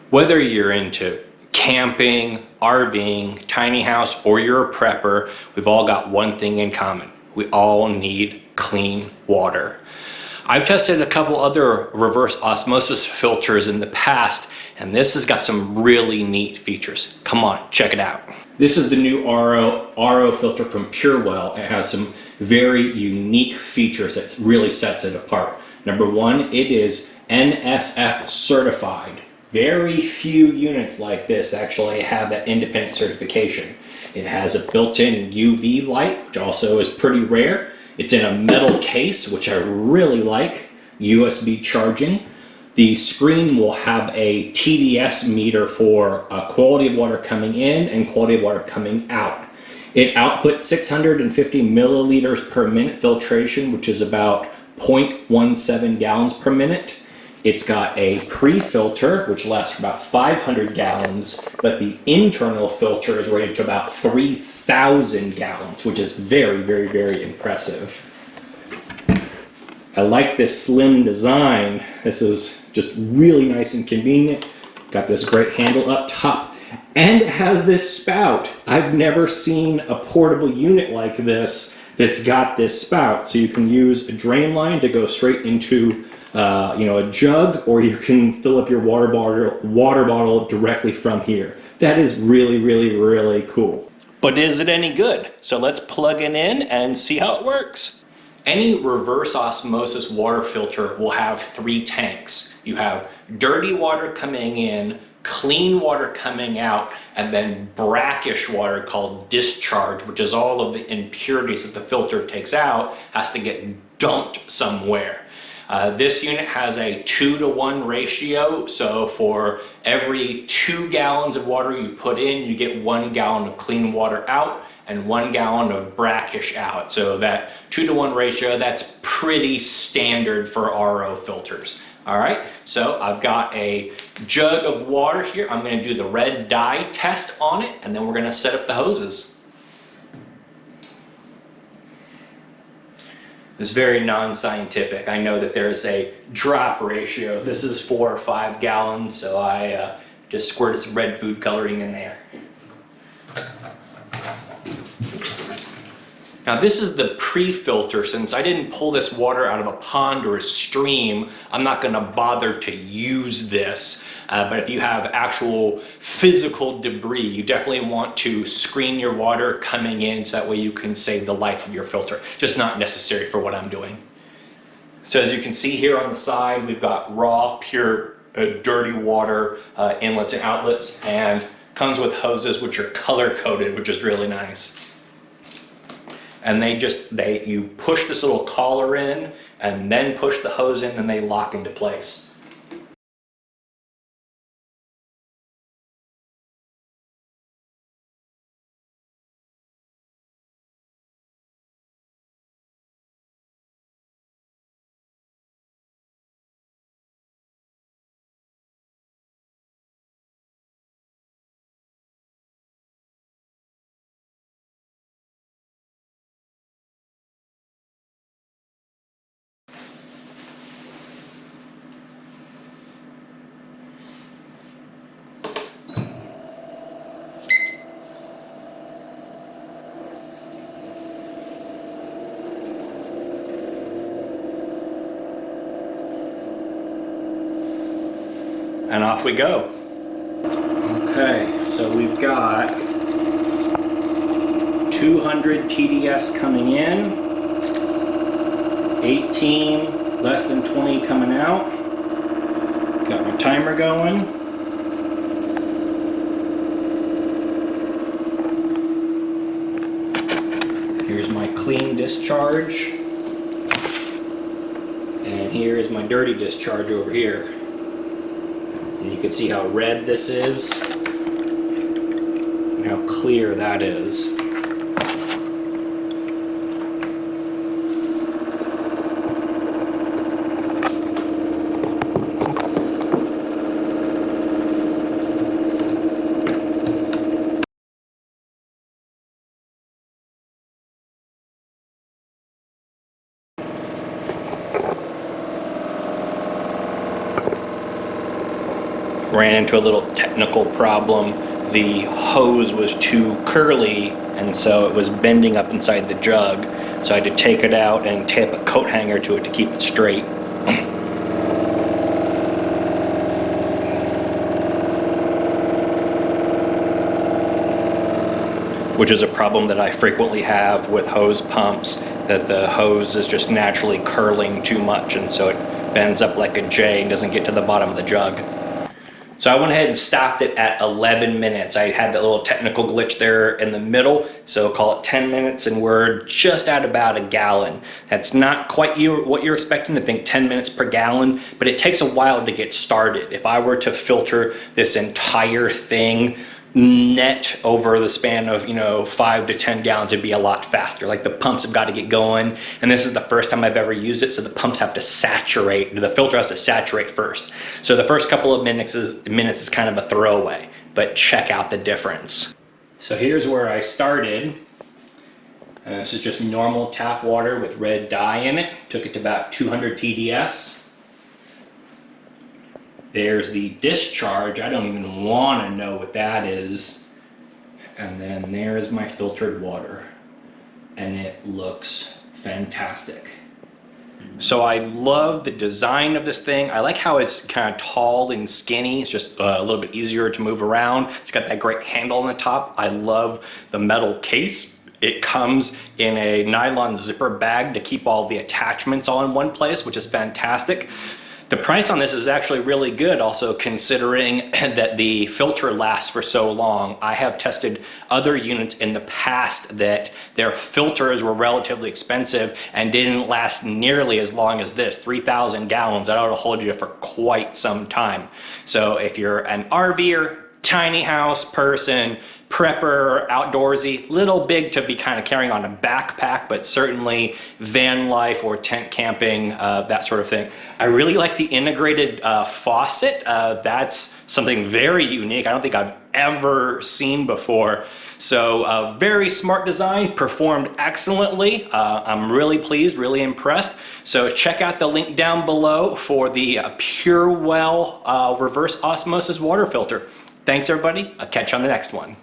Whether you're into camping, RVing, tiny house, or you're a prepper, we've all got one thing in common. We all need clean water. I've tested a couple other reverse osmosis filters in the past, and this has got some really neat features. Come on, check it out. This is the new RO filter from Purewell. It has some very unique features that really sets it apart. Number one, it is NSF certified. Very few units like this actually have that independent certification. It has a built-in UV light, which also is pretty rare. It's in a metal case, which I really like, USB charging. The screen will have a TDS meter for quality of water coming in and quality of water coming out. It outputs 650 milliliters per minute filtration, which is about 0.17 gallons per minute. It's got a pre-filter, which lasts for about 500 gallons, but the internal filter is rated to about 3,000 gallons, which is very, very, very impressive. I like this slim design. This is just really nice and convenient. Got this great handle up top, and it has this spout. I've never seen a portable unit like this that's got this spout. So you can use a drain line to go straight into a jug, or you can fill up your water bottle directly from here. That is really, really, really cool. But is it any good? So let's plug it in and see how it works. Any reverse osmosis water filter will have 3 tanks. You have dirty water coming in, clean water coming out, and then brackish water called discharge, which is all of the impurities that the filter takes out, has to get dumped somewhere. This unit has a 2-to-1 ratio, so for every 2 gallons of water you put in, you get 1 gallon of clean water out and 1 gallon of brackish out. So that 2-to-1 ratio, that's pretty standard for RO filters. All right, so I've got a jug of water here. I'm gonna do the red dye test on it, and then we're gonna set up the hoses. It's very non-scientific. I know that there's a drop ratio. This is 4 or 5 gallons, so I just squirted some red food coloring in there. Now this is the pre-filter. Since I didn't pull this water out of a pond or a stream, I'm not gonna bother to use this. But if you have actual physical debris, you definitely want to screen your water coming in so that way you can save the life of your filter. Just not necessary for what I'm doing. So as you can see here on the side, we've got raw, pure, dirty water inlets and outlets, and comes with hoses which are color-coded, which is really nice. And you push this little collar in and then push the hose in, and they lock into place. And off we go. Okay, so we've got 200 TDS coming in, 18, less than 20 coming out. Got my timer going. Here's my clean discharge. And here is my dirty discharge over here. And you can see how red this is and how clear that is. ran into a little technical problem. The hose was too curly, and so it was bending up inside the jug. So I had to take it out and tape a coat hanger to it to keep it straight. Which is a problem that I frequently have with hose pumps, that the hose is just naturally curling too much, and so it bends up like a J and doesn't get to the bottom of the jug. So I went ahead and stopped it at 11 minutes. I had that little technical glitch there in the middle, so call it 10 minutes, and we're just at about a gallon. That's not quite what you're expecting to think, 10 minutes per gallon, but it takes a while to get started. If I were to filter this entire thing net over the span of 5 to 10 gallons, it'd be a lot faster. Like, the pumps have got to get going, and this is the first time I've ever used it, so the pumps have to saturate. The filter has to saturate first. So the first couple of minutes is kind of a throwaway, but check out the difference. So here's where I started. This is just normal tap water with red dye in it. Took it to about 200 TDS. There's the discharge. I don't even want to know what that is. And then there's my filtered water. And it looks fantastic. So I love the design of this thing. I like how it's kind of tall and skinny. It's just a little bit easier to move around. It's got that great handle on the top. I love the metal case. It comes in a nylon zipper bag to keep all the attachments all in one place, which is fantastic. The price on this is actually really good, also considering that the filter lasts for so long. I have tested other units in the past that their filters were relatively expensive and didn't last nearly as long as this. 3,000 gallons, that ought to hold you for quite some time. So if you're an RVer, tiny house person, prepper, outdoorsy, little big to be kind of carrying on a backpack, but certainly van life or tent camping, that sort of thing. I really like the integrated faucet. That's something very unique. I don't think I've ever seen before. So very smart design, performed excellently. I'm really pleased, really impressed. So check out the link down below for the Purewell reverse osmosis water filter. Thanks everybody, I'll catch you on the next one.